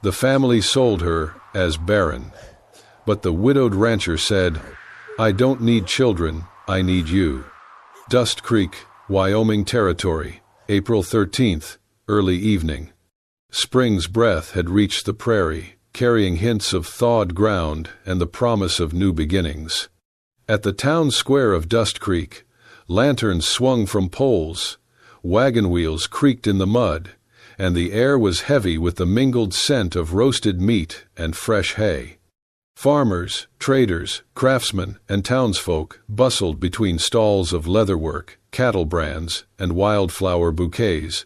The family sold her as Barren, but the widowed rancher said, "I don't need children, I need you." Dust Creek, Wyoming Territory, April 13th, early evening. Spring's breath had reached the prairie, carrying hints of thawed ground and the promise of new beginnings. At the town square of Dust Creek, lanterns swung from poles, wagon wheels creaked in the mud, and the air was heavy with the mingled scent of roasted meat and fresh hay. Farmers, traders, craftsmen, and townsfolk bustled between stalls of leatherwork, cattle brands, and wildflower bouquets,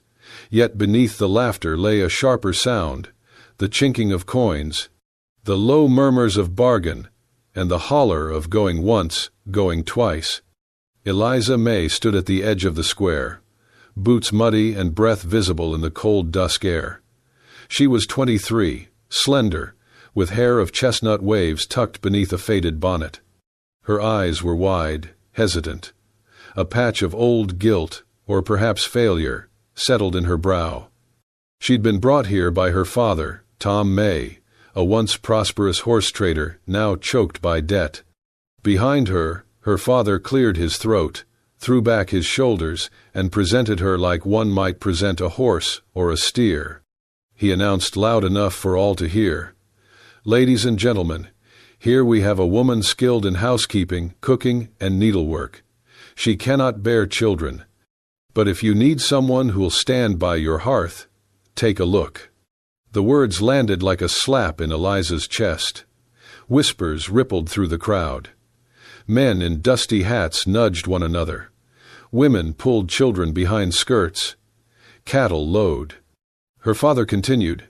yet beneath the laughter lay a sharper sound, the chinking of coins, the low murmurs of bargain, and the holler of going once, going twice. Eliza May stood at the edge of the square, boots muddy and breath visible in the cold dusk air. She was 23, slender, with hair of chestnut waves tucked beneath a faded bonnet. Her eyes were wide, hesitant. A patch of old guilt, or perhaps failure, settled in her brow. She'd been brought here by her father, Tom May, a once prosperous horse trader, now choked by debt. Behind her, her father cleared his throat, threw back his shoulders, and presented her like one might present a horse or a steer. He announced loud enough for all to hear, "Ladies and gentlemen, here we have a woman skilled in housekeeping, cooking, and needlework. She cannot bear children. But if you need someone who'll stand by your hearth, take a look." The words landed like a slap in Eliza's chest. Whispers rippled through the crowd. Men in dusty hats nudged one another. Women pulled children behind skirts. Cattle lowed. Her father continued,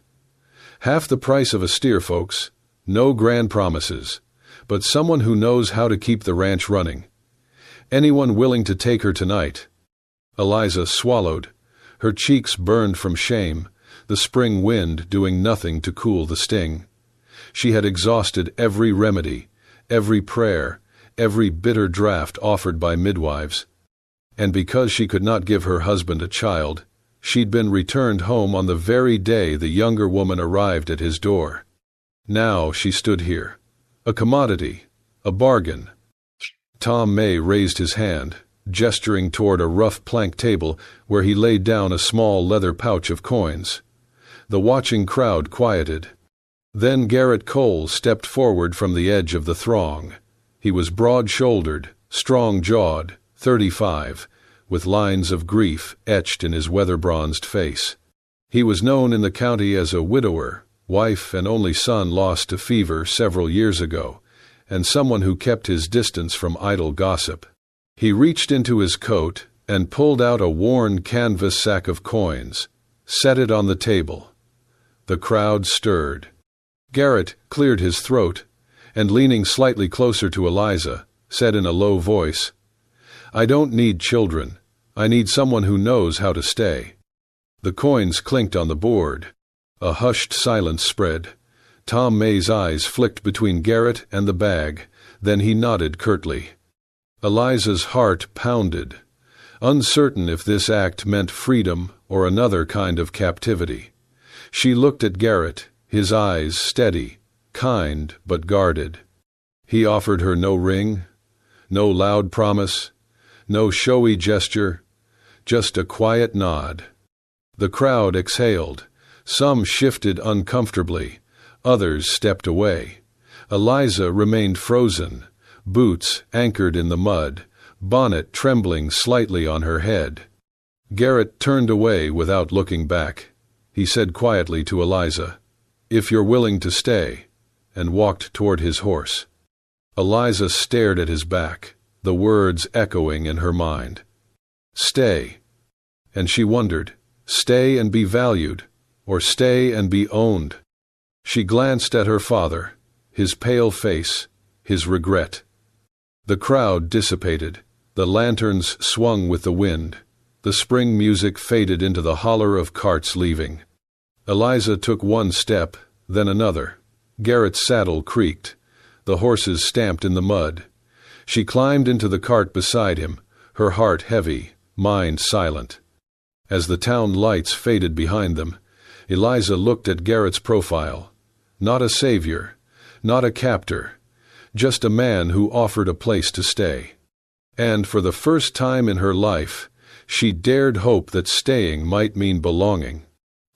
"Half the price of a steer, folks. No grand promises, but someone who knows how to keep the ranch running. Anyone willing to take her tonight?" Eliza swallowed. Her cheeks burned from shame, the spring wind doing nothing to cool the sting. She had exhausted every remedy, every prayer, every bitter draught offered by midwives. And because she could not give her husband a child, she'd been returned home on the very day the younger woman arrived at his door. Now she stood here, a commodity, a bargain. Tom May raised his hand, gesturing toward a rough plank table where he laid down a small leather pouch of coins. The watching crowd quieted. Then Garrett Cole stepped forward from the edge of the throng. He was broad-shouldered, strong-jawed, 35, with lines of grief etched in his weather-bronzed face. He was known in the county as a widower, wife and only son lost to fever several years ago, and someone who kept his distance from idle gossip. He reached into his coat and pulled out a worn canvas sack of coins, set it on the table. The crowd stirred. Garrett cleared his throat, and leaning slightly closer to Eliza, said in a low voice, "I don't need children. I need someone who knows how to stay." The coins clinked on the board. A hushed silence spread. Tom May's eyes flicked between Garrett and the bag, then he nodded curtly. Eliza's heart pounded, uncertain if this act meant freedom or another kind of captivity. She looked at Garrett, his eyes steady, kind but guarded. He offered her no ring, no loud promise, no showy gesture, just a quiet nod. The crowd exhaled. Some shifted uncomfortably, others stepped away. Eliza remained frozen, boots anchored in the mud, bonnet trembling slightly on her head. Garrett turned away without looking back. He said quietly to Eliza, "If you're willing to stay," and walked toward his horse. Eliza stared at his back, the words echoing in her mind. Stay. And she wondered, stay and be valued, or stay and be owned? She glanced at her father, his pale face, his regret. The crowd dissipated. The lanterns swung with the wind. The spring music faded into the holler of carts leaving. Eliza took one step, then another. Garrett's saddle creaked. The horses stamped in the mud. She climbed into the cart beside him, her heart heavy, mind silent. As the town lights faded behind them, Eliza looked at Garrett's profile. Not a savior, not a captor, just a man who offered a place to stay. And for the first time in her life, she dared hope that staying might mean belonging.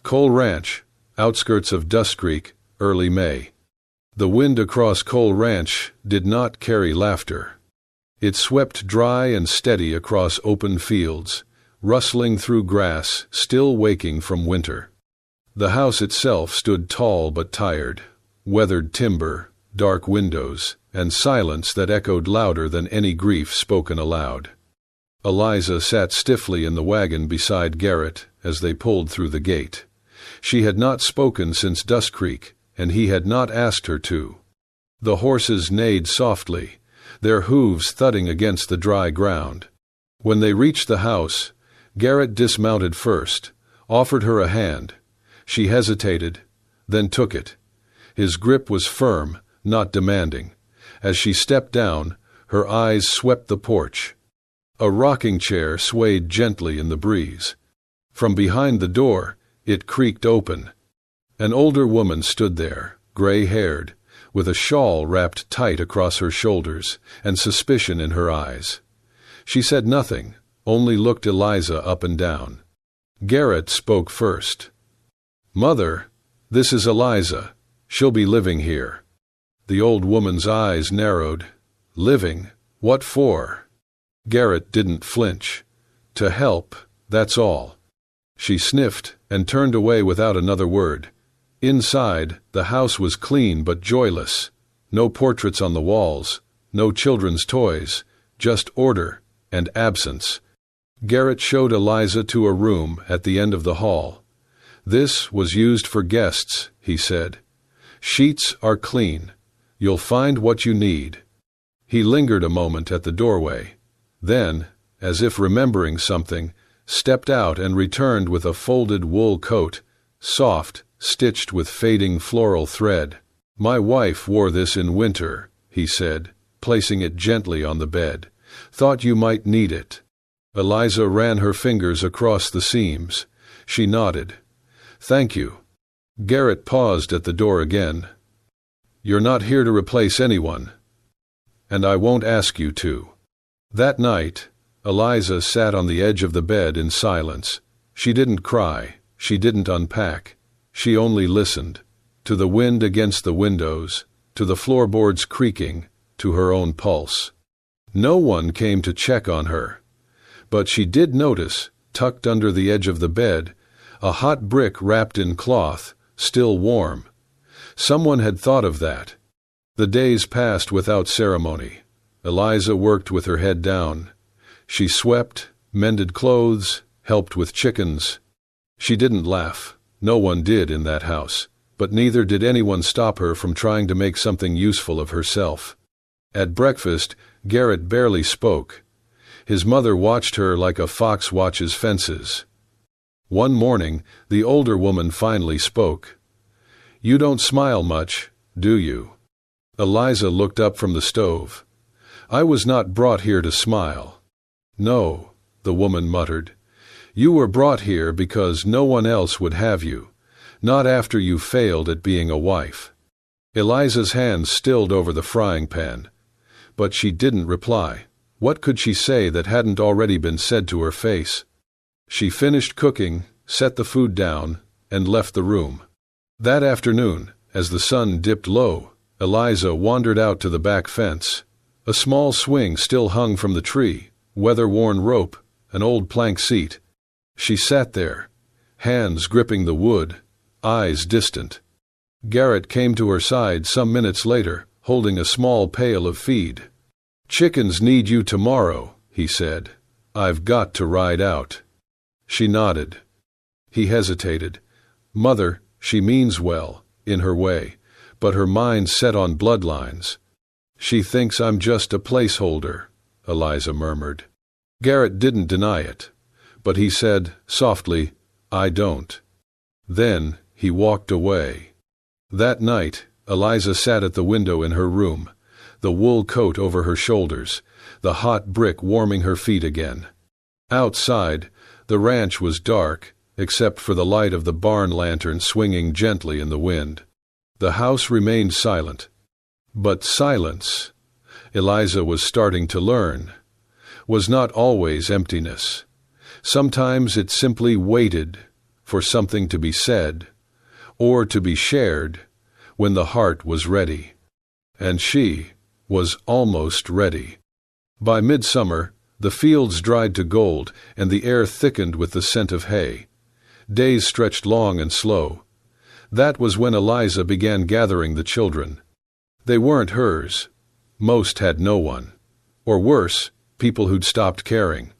Cole Ranch, outskirts of Dust Creek, early May. The wind across Cole Ranch did not carry laughter. It swept dry and steady across open fields, rustling through grass still waking from winter. The house itself stood tall but tired, weathered timber, dark windows, and silence that echoed louder than any grief spoken aloud. Eliza sat stiffly in the wagon beside Garrett as they pulled through the gate. She had not spoken since Dust Creek, and he had not asked her to. The horses neighed softly, their hooves thudding against the dry ground. When they reached the house, Garrett dismounted first, offered her a hand. She hesitated, then took it. His grip was firm, not demanding. As she stepped down, her eyes swept the porch. A rocking chair swayed gently in the breeze. From behind the door, it creaked open. An older woman stood there, gray-haired, with a shawl wrapped tight across her shoulders and suspicion in her eyes. She said nothing, only looked Eliza up and down. Garrett spoke first. "Mother, this is Eliza. She'll be living here." The old woman's eyes narrowed. "Living? What for?" Garrett didn't flinch. "To help, that's all." She sniffed and turned away without another word. Inside, the house was clean but joyless. No portraits on the walls, no children's toys, just order and absence. Garrett showed Eliza to a room at the end of the hall. "This was used for guests," he said. "Sheets are clean. You'll find what you need." He lingered a moment at the doorway. Then, as if remembering something, stepped out and returned with a folded wool coat, soft, stitched with fading floral thread. "My wife wore this in winter," he said, placing it gently on the bed. "Thought you might need it." Eliza ran her fingers across the seams. She nodded. "Thank you." Garrett paused at the door again. "You're not here to replace anyone. And I won't ask you to." That night, Eliza sat on the edge of the bed in silence. She didn't cry. She didn't unpack. She only listened, to the wind against the windows, to the floorboards creaking, to her own pulse. No one came to check on her. But she did notice, tucked under the edge of the bed, a hot brick wrapped in cloth, still warm. Someone had thought of that. The days passed without ceremony. Eliza worked with her head down. She swept, mended clothes, helped with chickens. She didn't laugh. No one did in that house, but neither did anyone stop her from trying to make something useful of herself. At breakfast, Garrett barely spoke. His mother watched her like a fox watches fences. One morning, the older woman finally spoke. "You don't smile much, do you?" Eliza looked up from the stove. "I was not brought here to smile." "No," the woman muttered. "You were brought here because no one else would have you, not after you failed at being a wife." Eliza's hands stilled over the frying pan, but she didn't reply. What could she say that hadn't already been said to her face? She finished cooking, set the food down, and left the room. That afternoon, as the sun dipped low, Eliza wandered out to the back fence. A small swing still hung from the tree, weather-worn rope, an old plank seat. She sat there, hands gripping the wood, eyes distant. Garrett came to her side some minutes later, holding a small pail of feed. "Chickens need you tomorrow," he said. "I've got to ride out." She nodded. He hesitated. "Mother, she means well, in her way, but her mind's set on bloodlines." "She thinks I'm just a placeholder," Eliza murmured. Garrett didn't deny it, but he said, softly, "I don't." Then he walked away. That night, Eliza sat at the window in her room, the wool coat over her shoulders, the hot brick warming her feet again. Outside, the ranch was dark, except for the light of the barn lantern swinging gently in the wind. The house remained silent. But silence, Eliza was starting to learn, was not always emptiness. Sometimes it simply waited for something to be said, or to be shared, when the heart was ready. And she was almost ready. By midsummer, the fields dried to gold, and the air thickened with the scent of hay. Days stretched long and slow. That was when Eliza began gathering the children. They weren't hers. Most had no one. Or worse, people who'd stopped caring.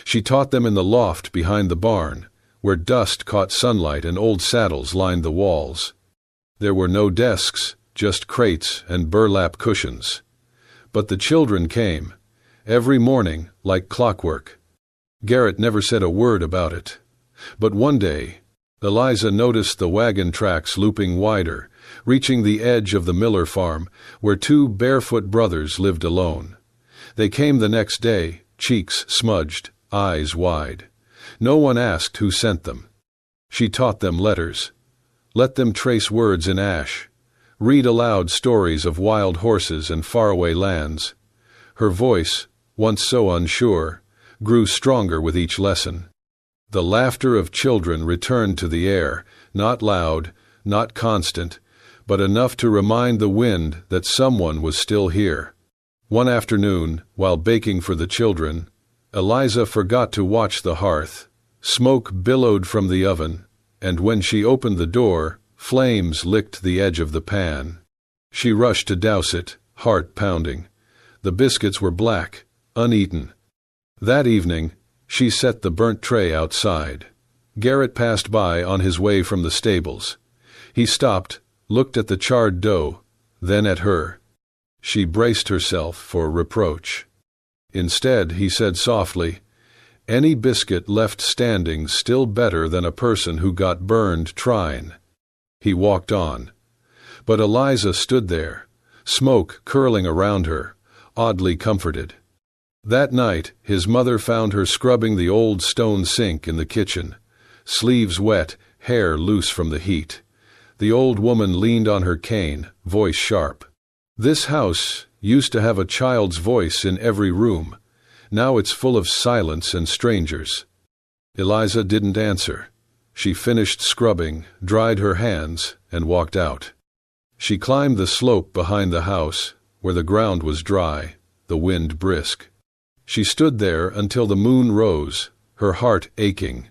She taught them in the loft behind the barn, where dust caught sunlight and old saddles lined the walls. There were no desks, just crates and burlap cushions. But the children came, every morning like clockwork. Garrett never said a word about it. But one day, Eliza noticed the wagon tracks looping wider, reaching the edge of the Miller farm, where two barefoot brothers lived alone. They came the next day, cheeks smudged, eyes wide. No one asked who sent them. She taught them letters. Let them trace words in ash. Read aloud stories of wild horses and faraway lands. Her voice, once so unsure, grew stronger with each lesson. The laughter of children returned to the air, not loud, not constant, but enough to remind the wind that someone was still here. One afternoon, while baking for the children, Eliza forgot to watch the hearth. Smoke billowed from the oven, and when she opened the door, flames licked the edge of the pan. She rushed to douse it, heart pounding. The biscuits were black, uneaten. That evening, she set the burnt tray outside. Garrett passed by on his way from the stables. He stopped, looked at the charred dough, then at her. She braced herself for reproach. Instead, he said softly, "Any biscuit left standing still better than a person who got burned trying." He walked on. But Eliza stood there, smoke curling around her, oddly comforted. That night, his mother found her scrubbing the old stone sink in the kitchen, sleeves wet, hair loose from the heat. The old woman leaned on her cane, voice sharp. "This house used to have a child's voice in every room. Now it's full of silence and strangers." Eliza didn't answer. She finished scrubbing, dried her hands, and walked out. She climbed the slope behind the house, where the ground was dry, the wind brisk. She stood there until the moon rose, her heart aching.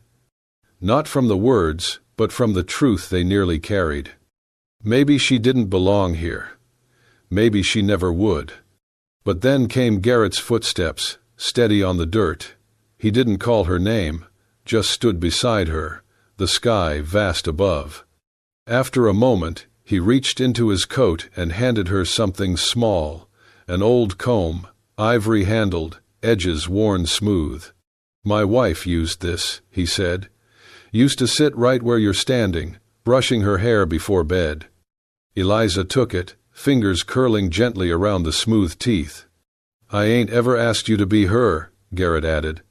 Not from the words, but from the truth they nearly carried. Maybe she didn't belong here. Maybe she never would. But then came Garrett's footsteps, steady on the dirt. He didn't call her name, just stood beside her, the sky vast above. After a moment, he reached into his coat and handed her something small, an old comb, ivory-handled, edges worn smooth. "My wife used this," he said. "Used to sit right where you're standing, brushing her hair before bed." Eliza took it, fingers curling gently around the smooth teeth. "I ain't ever asked you to be her," Garrett added.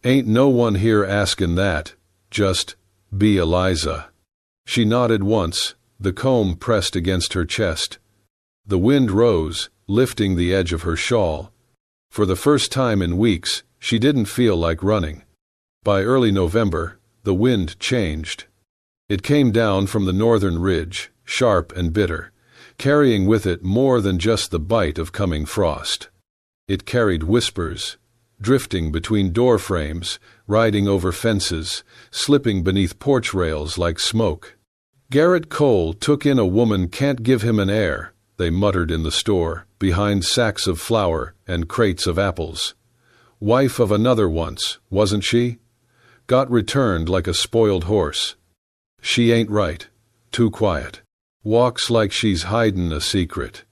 "Ain't no one here askin' that. Just be Eliza." She nodded once, the comb pressed against her chest. The wind rose, lifting the edge of her shawl. For the first time in weeks, she didn't feel like running. By early November, the wind changed. It came down from the northern ridge, sharp and bitter, carrying with it more than just the bite of coming frost. It carried whispers, drifting between door frames, riding over fences, slipping beneath porch rails like smoke. Garrett Cole took in "A woman can't give him an heir," they muttered in the store, behind sacks of flour and crates of apples. "Wife of another once, wasn't she? Got returned like a spoiled horse. She ain't right. Too quiet. Walks like she's hidin' a secret.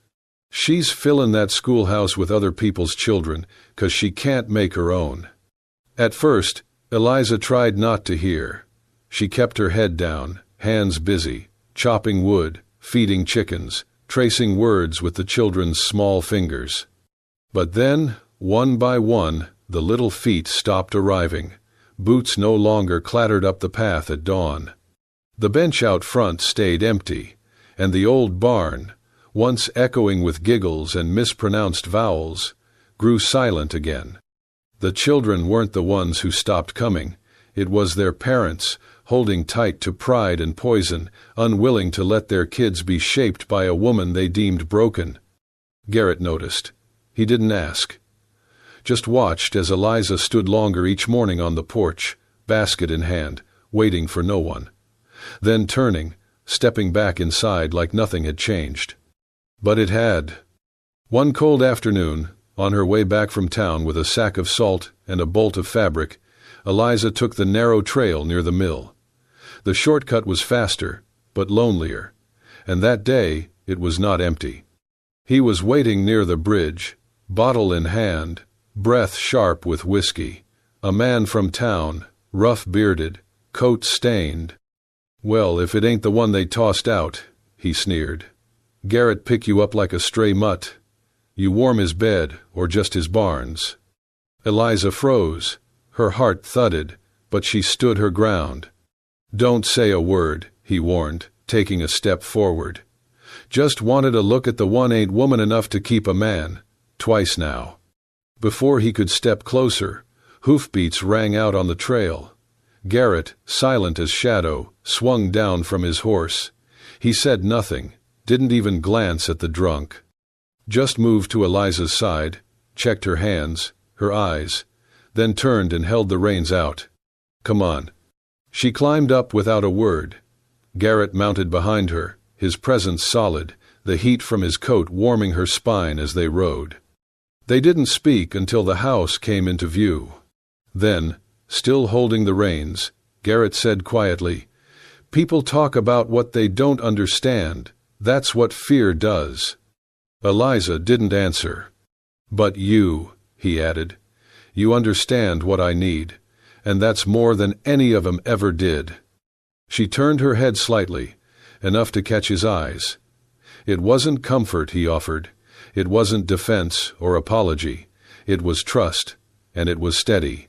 She's fillin' that schoolhouse with other people's children 'cause she can't make her own." At first, Eliza tried not to hear. She kept her head down, hands busy, chopping wood, feeding chickens, tracing words with the children's small fingers. But then, one by one, the little feet stopped arriving, Boots no longer clattered up the path at dawn. The bench out front stayed empty, and the old barn, once echoing with giggles and mispronounced vowels, grew silent again. The children weren't the ones who stopped coming. It was their parents, holding tight to pride and poison, unwilling to let their kids be shaped by a woman they deemed broken. Garrett noticed. He didn't ask. Just watched as Eliza stood longer each morning on the porch, basket in hand, waiting for no one. Then turning, stepping back inside like nothing had changed. But it had. One cold afternoon, on her way back from town with a sack of salt and a bolt of fabric, Eliza took the narrow trail near the mill. The shortcut was faster, but lonelier, and that day it was not empty. He was waiting near the bridge, bottle in hand, breath sharp with whiskey, a man from town, rough-bearded, coat stained. "Well, if it ain't the one they tossed out," he sneered. "Garrett pick you up like a stray mutt. You warm his bed, or just his barns." Eliza froze. Her heart thudded, but she stood her ground. "Don't say a word," he warned, taking a step forward. "Just wanted a look at the one ain't woman enough to keep a man. Twice now." Before he could step closer, hoofbeats rang out on the trail. Garrett, silent as shadow, swung down from his horse. He said nothing, didn't even glance at the drunk. Just moved to Eliza's side, checked her hands, her eyes, then turned and held the reins out. "Come on." She climbed up without a word. Garrett mounted behind her, his presence solid, the heat from his coat warming her spine as they rode. They didn't speak until the house came into view. Then, still holding the reins, Garrett said quietly, "People talk about what they don't understand. That's what fear does." Eliza didn't answer. "But you," he added, "you understand what I need, and that's more than any of 'em ever did." She turned her head slightly, enough to catch his eyes. It wasn't comfort he offered. It wasn't defense or apology. It was trust, and it was steady.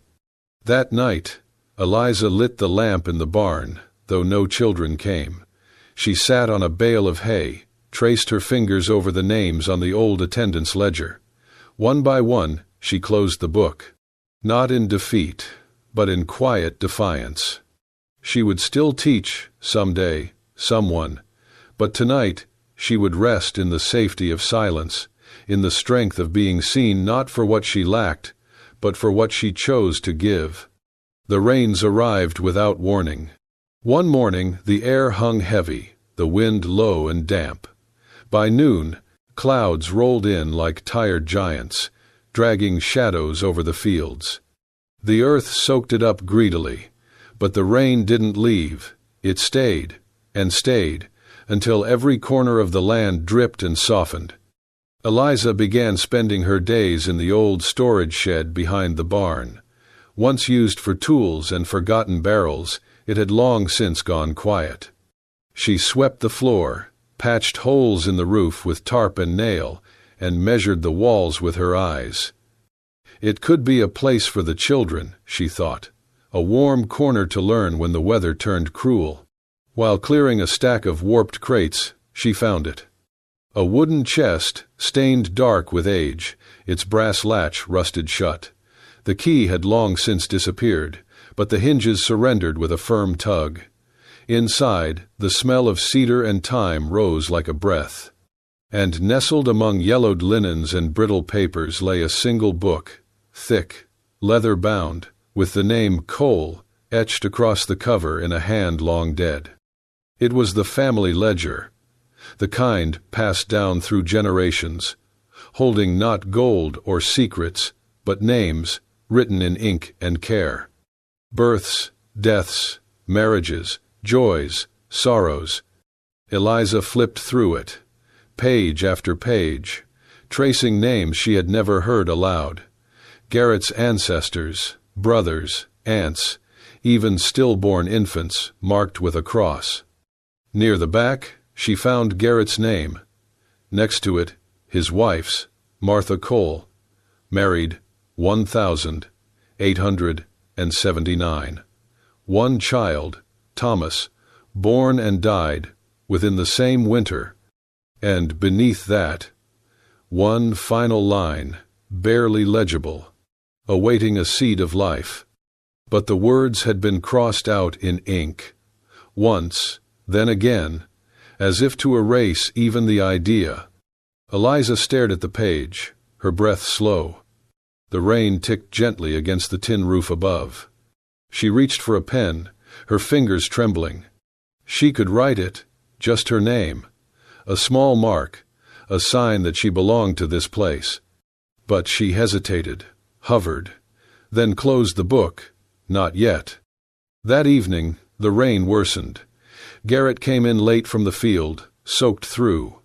That night, Eliza lit the lamp in the barn, though no children came. She sat on a bale of hay, traced her fingers over the names on the old attendance ledger. One by one, she closed the book. Not in defeat, but in quiet defiance. She would still teach, someday, someone, but tonight she would rest in the safety of silence, in the strength of being seen not for what she lacked, but for what she chose to give. The rains arrived without warning. One morning the air hung heavy, the wind low and damp. By noon, clouds rolled in like tired giants, dragging shadows over the fields. The earth soaked it up greedily, but the rain didn't leave. It stayed, and stayed, until every corner of the land dripped and softened. Eliza began spending her days in the old storage shed behind the barn. Once used for tools and forgotten barrels, it had long since gone quiet. She swept the floor, patched holes in the roof with tarp and nail, and measured the walls with her eyes. It could be a place for the children, she thought, a warm corner to learn when the weather turned cruel. While clearing a stack of warped crates, she found it. A wooden chest, stained dark with age, its brass latch rusted shut. The key had long since disappeared, but the hinges surrendered with a firm tug. Inside, the smell of cedar and thyme rose like a breath. And nestled among yellowed linens and brittle papers lay a single book, thick, leather-bound, with the name Cole etched across the cover in a hand long dead. It was the family ledger, the kind passed down through generations, holding not gold or secrets, but names written in ink and care. Births, deaths, marriages, joys, sorrows. Eliza flipped through it, page after page, tracing names she had never heard aloud. Garrett's ancestors, brothers, aunts, even stillborn infants marked with a cross. Near the back, she found Garrett's name. Next to it, his wife's, Martha Cole, married 1,800 and 79. One child, Thomas, born and died within the same winter, and beneath that, one final line, barely legible, awaiting a seed of life. But the words had been crossed out in ink, once, then again, as if to erase even the idea. Eliza stared at the page, her breath slow. The rain ticked gently against the tin roof above. She reached for a pen, her fingers trembling. She could write it, just her name, a small mark, a sign that she belonged to this place. But she hesitated, hovered, then closed the book. Not yet. That evening, the rain worsened. Garrett came in late from the field, soaked through.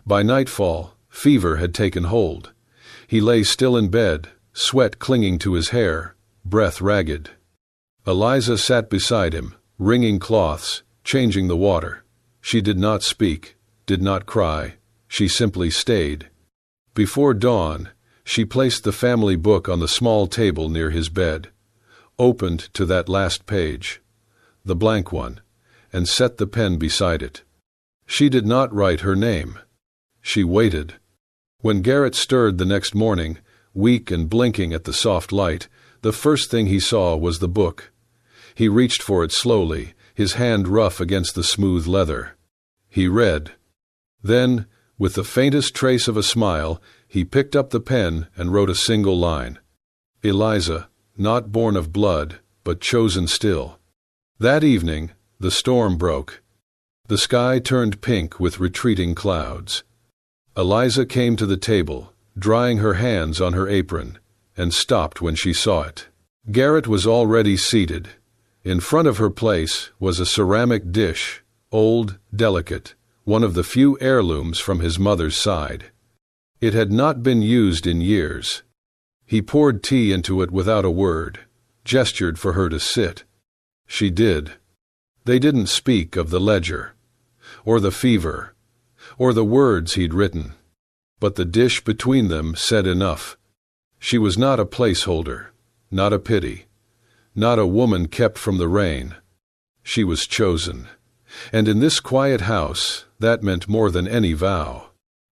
By nightfall, fever had taken hold. He lay still in bed, sweat clinging to his hair, breath ragged. Eliza sat beside him, wringing cloths, changing the water. She did not speak, did not cry. She simply stayed. Before dawn, she placed the family book on the small table near his bed, opened to that last page, the blank one, and set the pen beside it. She did not write her name. She waited. When Garrett stirred the next morning, weak and blinking at the soft light, the first thing he saw was the book. He reached for it slowly, his hand rough against the smooth leather. He read. Then, with the faintest trace of a smile, he picked up the pen and wrote a single line. Eliza, not born of blood, but chosen still. That evening, the storm broke. The sky turned pink with retreating clouds. Eliza came to the table, drying her hands on her apron, and stopped when she saw it. Garrett was already seated. In front of her place was a ceramic dish, old, delicate, one of the few heirlooms from his mother's side. It had not been used in years. He poured tea into it without a word, gestured for her to sit. She did. They didn't speak of the ledger, or the fever, or the words he'd written, but the dish between them said enough. She was not a placeholder, not a pity, not a woman kept from the rain. She was chosen, and in this quiet house, that meant more than any vow.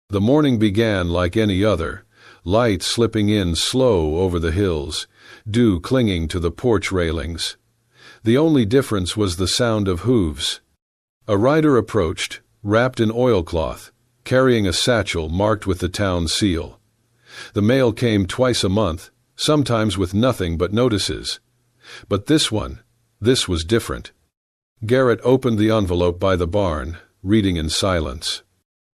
The morning began like any other, light slipping in slow over the hills, dew clinging to the porch railings. The only difference was the sound of hooves. A rider approached, wrapped in oilcloth, carrying a satchel marked with the town seal. The mail came twice a month, sometimes with nothing but notices. But this was different. Garrett opened the envelope by the barn, reading in silence.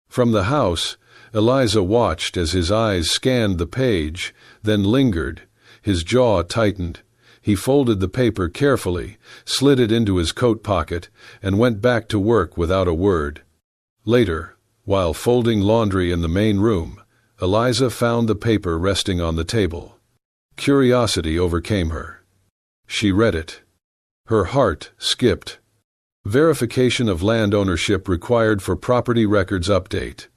From the house, Eliza watched as his eyes scanned the page, then lingered. His jaw tightened. He folded the paper carefully, slid it into his coat pocket, and went back to work without a word. Later, while folding laundry in the main room, Eliza found the paper resting on the table. Curiosity overcame her. She read it. Her heart skipped. Verification of land ownership required for property records update.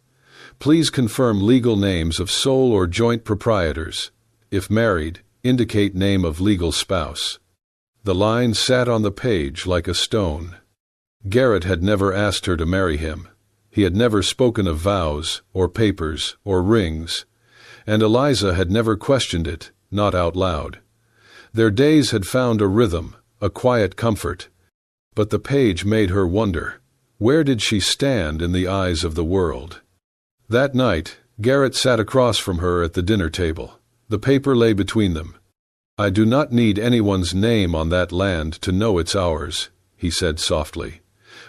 Please confirm legal names of sole or joint proprietors. If married, indicate name of legal spouse. The line sat on the page like a stone. Garrett had never asked her to marry him. He had never spoken of vows, or papers, or rings, and Eliza had never questioned it, not out loud. Their days had found a rhythm, a quiet comfort, but the page made her wonder, where did she stand in the eyes of the world? That night, Garrett sat across from her at the dinner table. The paper lay between them. I do not need anyone's name on that land to know it's ours, he said softly.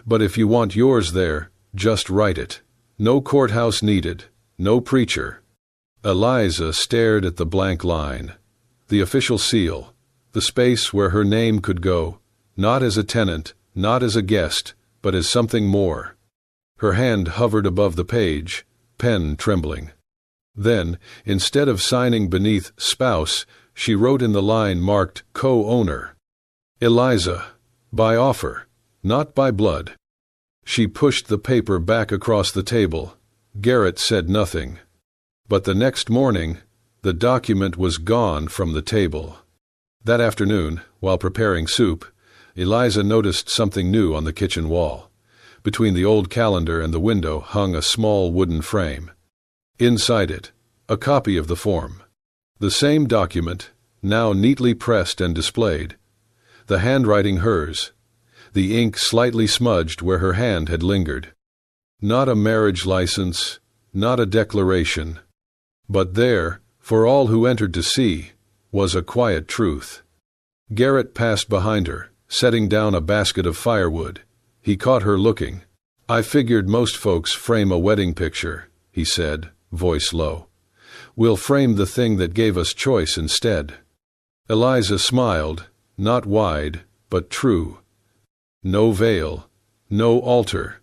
But if you want yours there, just write it. No courthouse needed, no preacher. Eliza stared at the blank line, the official seal, the space where her name could go, not as a tenant, not as a guest, but as something more. Her hand hovered above the page, pen trembling. Then, instead of signing beneath spouse, she wrote in the line marked co-owner. Eliza, by offer, not by blood. She pushed the paper back across the table. Garrett said nothing. But the next morning, the document was gone from the table. That afternoon, while preparing soup, Eliza noticed something new on the kitchen wall. Between the old calendar and the window hung a small wooden frame. Inside it, a copy of the form. The same document, now neatly pressed and displayed. The handwriting hers, the ink slightly smudged where her hand had lingered. Not a marriage license, not a declaration, but there, for all who entered to see, was a quiet truth. Garrett passed behind her, setting down a basket of firewood. He caught her looking. "I figured most folks frame a wedding picture," he said, voice low. "We'll frame the thing that gave us choice instead." Eliza smiled, not wide, but true. No veil, no altar.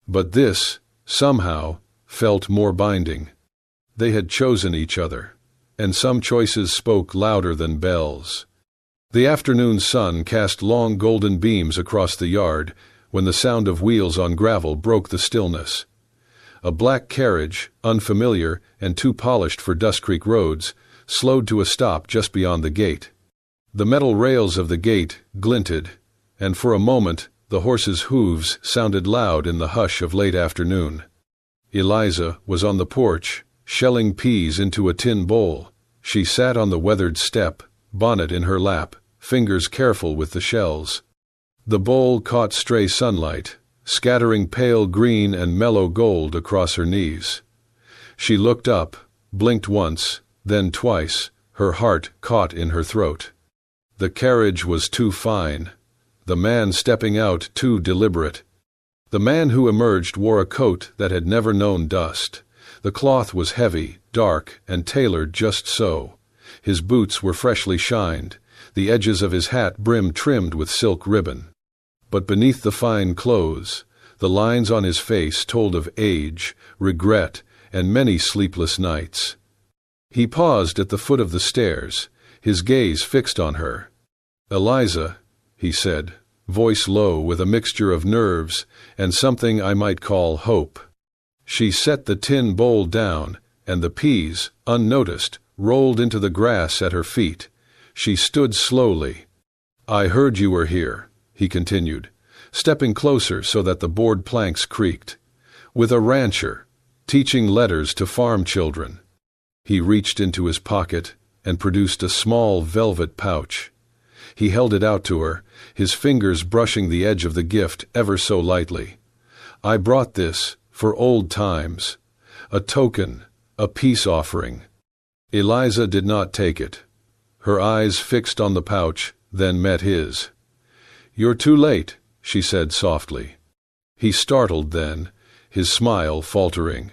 But this, somehow, felt more binding. They had chosen each other, and some choices spoke louder than bells. The afternoon sun cast long golden beams across the yard when the sound of wheels on gravel broke the stillness. A black carriage, unfamiliar and too polished for Dust Creek roads, slowed to a stop just beyond the gate. The metal rails of the gate glinted, and for a moment the horse's hooves sounded loud in the hush of late afternoon. Eliza was on the porch, shelling peas into a tin bowl. She sat on the weathered step, bonnet in her lap, fingers careful with the shells. The bowl caught stray sunlight, scattering pale green and mellow gold across her knees. She looked up, blinked once, then twice, her heart caught in her throat. The carriage was too fine, the man stepping out too deliberate. The man who emerged wore a coat that had never known dust. The cloth was heavy, dark, and tailored just so. His boots were freshly shined, the edges of his hat brim trimmed with silk ribbon. But beneath the fine clothes, the lines on his face told of age, regret, and many sleepless nights. He paused at the foot of the stairs, his gaze fixed on her. "Eliza," he said, voice low with a mixture of nerves and something I might call hope. She set the tin bowl down, and the peas, unnoticed, rolled into the grass at her feet. She stood slowly. "I heard you were here," he continued, stepping closer so that the board planks creaked. "With a rancher, teaching letters to farm children." He reached into his pocket and produced a small velvet pouch. He held it out to her, his fingers brushing the edge of the gift ever so lightly. "I brought this for old times, a token, a peace offering." Eliza did not take it. Her eyes fixed on the pouch, then met his. "You're too late," she said softly. He startled then, his smile faltering.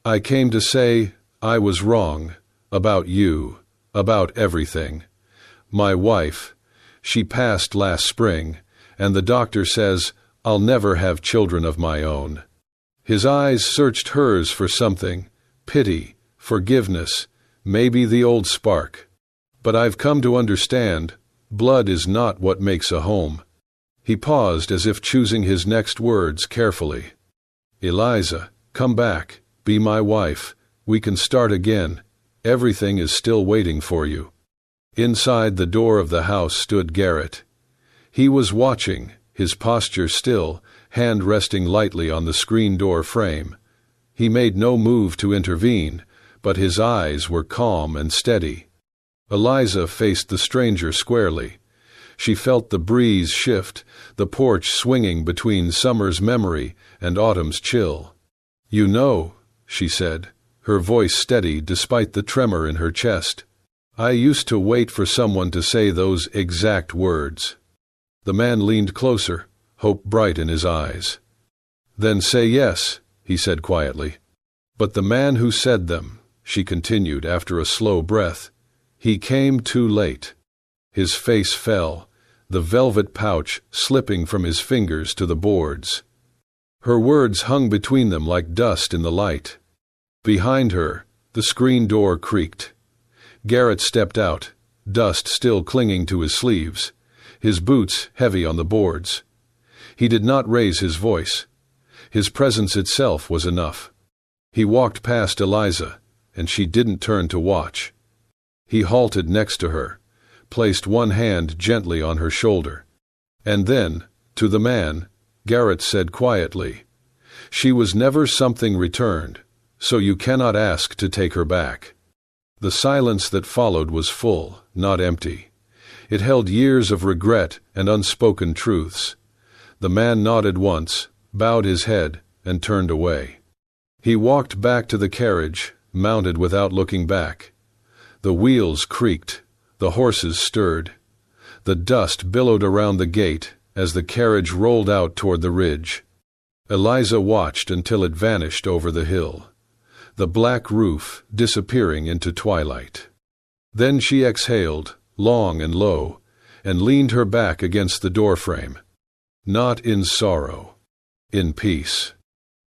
"I came to say I was wrong, about you, about everything. My wife, she passed last spring, and the doctor says I'll never have children of my own." His eyes searched hers for something, pity, forgiveness, maybe the old spark. "But I've come to understand, blood is not what makes a home." He paused as if choosing his next words carefully. "Eliza, come back, be my wife, we can start again. Everything is still waiting for you." Inside the door of the house stood Garrett. He was watching, his posture still, hand resting lightly on the screen door frame. He made no move to intervene, but his eyes were calm and steady. Eliza faced the stranger squarely. She felt the breeze shift, the porch swinging between summer's memory and autumn's chill. "You know," she said, her voice steady despite the tremor in her chest, "I used to wait for someone to say those exact words." The man leaned closer, hope bright in his eyes. "Then say yes," he said quietly. "But the man who said them," she continued after a slow breath, "he came too late." His face fell, the velvet pouch slipping from his fingers to the boards. Her words hung between them like dust in the light. Behind her, the screen door creaked. Garrett stepped out, dust still clinging to his sleeves, his boots heavy on the boards. He did not raise his voice. His presence itself was enough. He walked past Eliza, and she didn't turn to watch. He halted next to her, placed one hand gently on her shoulder. And then, to the man, Garrett said quietly, "She was never something returned, so you cannot ask to take her back." The silence that followed was full, not empty. It held years of regret and unspoken truths. The man nodded once, bowed his head, and turned away. He walked back to the carriage, mounted without looking back. The wheels creaked, the horses stirred. The dust billowed around the gate as the carriage rolled out toward the ridge. Eliza watched until it vanished over the hill, the black roof disappearing into twilight. Then she exhaled, long and low, and leaned her back against the doorframe. Not in sorrow, in peace.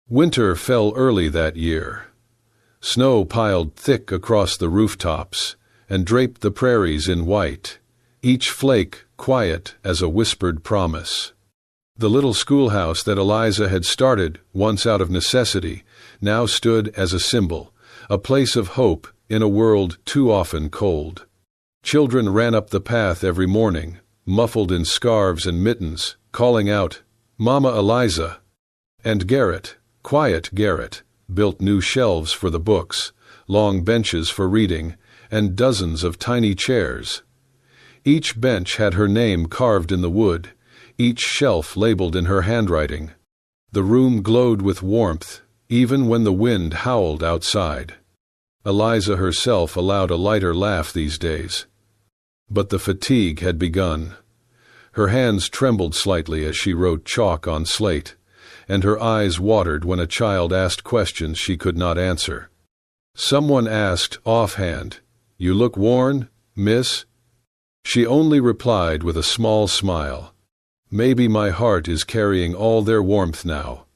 Winter fell early that year. Snow piled thick across the rooftops and draped the prairies in white, each flake quiet as a whispered promise. The little schoolhouse that Eliza had started once out of necessity now stood as a symbol, a place of hope in a world too often cold. Children ran up the path every morning, muffled in scarves and mittens, calling out, "Mama Eliza!" And Garrett, quiet Garrett, built new shelves for the books, long benches for reading, and dozens of tiny chairs. Each bench had her name carved in the wood, each shelf labeled in her handwriting. The room glowed with warmth, even when the wind howled outside. Eliza herself allowed a lighter laugh these days. But the fatigue had begun. Her hands trembled slightly as she wrote chalk on slate, and her eyes watered when a child asked questions she could not answer. Someone asked offhand, "You look worn, miss?" She only replied with a small smile, "Maybe my heart is carrying all their warmth now."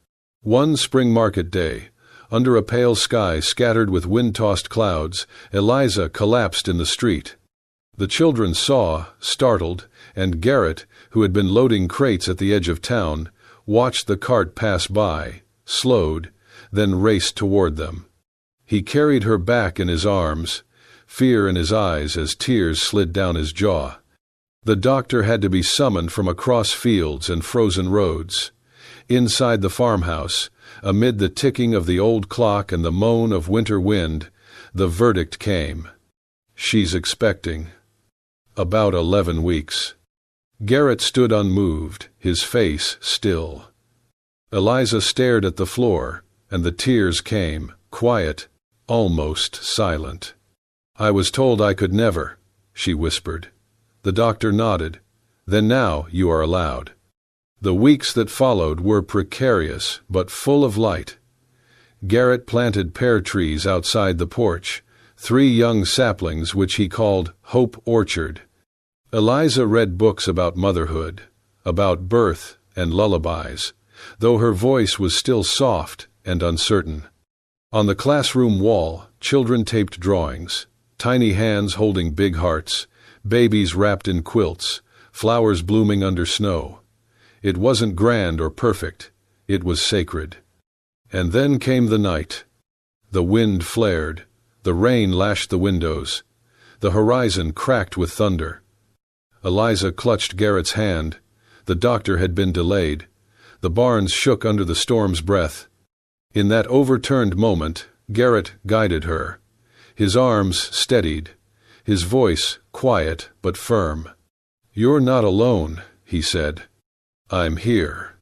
One spring market day, under a pale sky scattered with wind-tossed clouds, Eliza collapsed in the street. The children saw, startled, and Garrett, who had been loading crates at the edge of town, watched the cart pass by, slowed, then raced toward them. He carried her back in his arms, fear in his eyes as tears slid down his jaw. The doctor had to be summoned from across fields and frozen roads. Inside the farmhouse, amid the ticking of the old clock and the moan of winter wind, the verdict came. She's expecting. About 11 weeks. Garrett stood unmoved, his face still. Eliza stared at the floor, and the tears came, quiet, almost silent. "I was told I could never," she whispered. The doctor nodded. "Then now you are allowed." The weeks that followed were precarious, but full of light. Garrett planted pear trees outside the porch, 3 young saplings which he called Hope Orchard. Eliza read books about motherhood, about birth and lullabies, though her voice was still soft and uncertain. On the classroom wall, children taped drawings, tiny hands holding big hearts, babies wrapped in quilts, flowers blooming under snow. It wasn't grand or perfect, it was sacred. And then came the night. The wind flared, the rain lashed the windows, the horizon cracked with thunder. Eliza clutched Garrett's hand. The doctor had been delayed. The barns shook under the storm's breath. In that overturned moment, Garrett guided her. His arms steadied, his voice quiet but firm. "You're not alone," he said. "I'm here."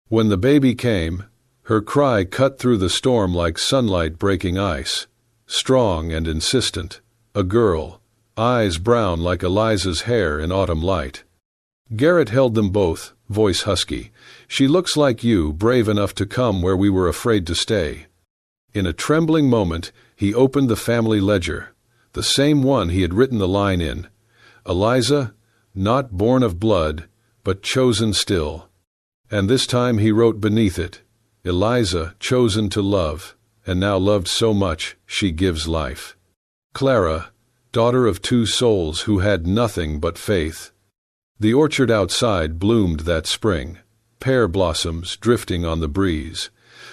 When the baby came, her cry cut through the storm like sunlight breaking ice. Strong and insistent, a girl, eyes brown like Eliza's hair in autumn light. Garrett held them both, voice husky. "She looks like you, brave enough to come where we were afraid to stay." In a trembling moment, he opened the family ledger, the same one he had written the line in. "Eliza, not born of blood, but chosen still." And this time he wrote beneath it, "Eliza, chosen to love, and now loved so much, she gives life. Clara, daughter of 2 souls who had nothing but faith." The orchard outside bloomed that spring, pear blossoms drifting on the breeze.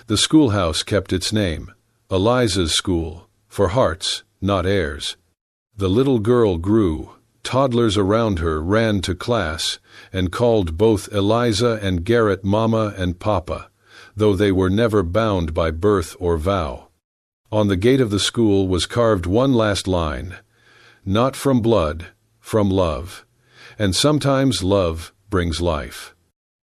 The schoolhouse kept its name, Eliza's School, for hearts, not heirs. The little girl grew, Toddlers around her ran to class and called both Eliza and Garrett Mama and Papa, though they were never bound by birth or vow. On the gate of the school was carved one last line: "Not from blood, from love." And sometimes love brings life.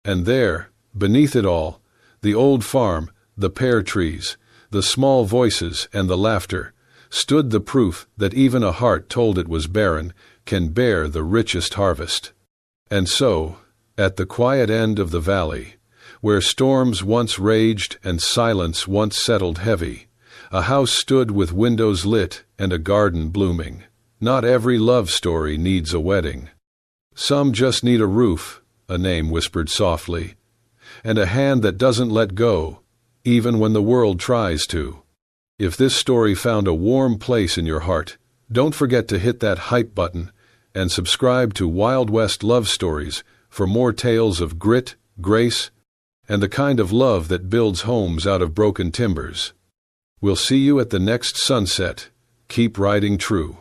And there, beneath it all, the old farm, the pear trees, the small voices and the laughter, stood the proof that even a heart told it was barren can bear the richest harvest. And so, at the quiet end of the valley, where storms once raged and silence once settled heavy, a house stood with windows lit and a garden blooming. Not every love story needs a wedding. Some just need a roof, a name whispered softly, and a hand that doesn't let go, even when the world tries to. If this story found a warm place in your heart, don't forget to hit that hype button and subscribe to Wild West Love Stories for more tales of grit, grace, and the kind of love that builds homes out of broken timbers. We'll see you at the next sunset. Keep riding true.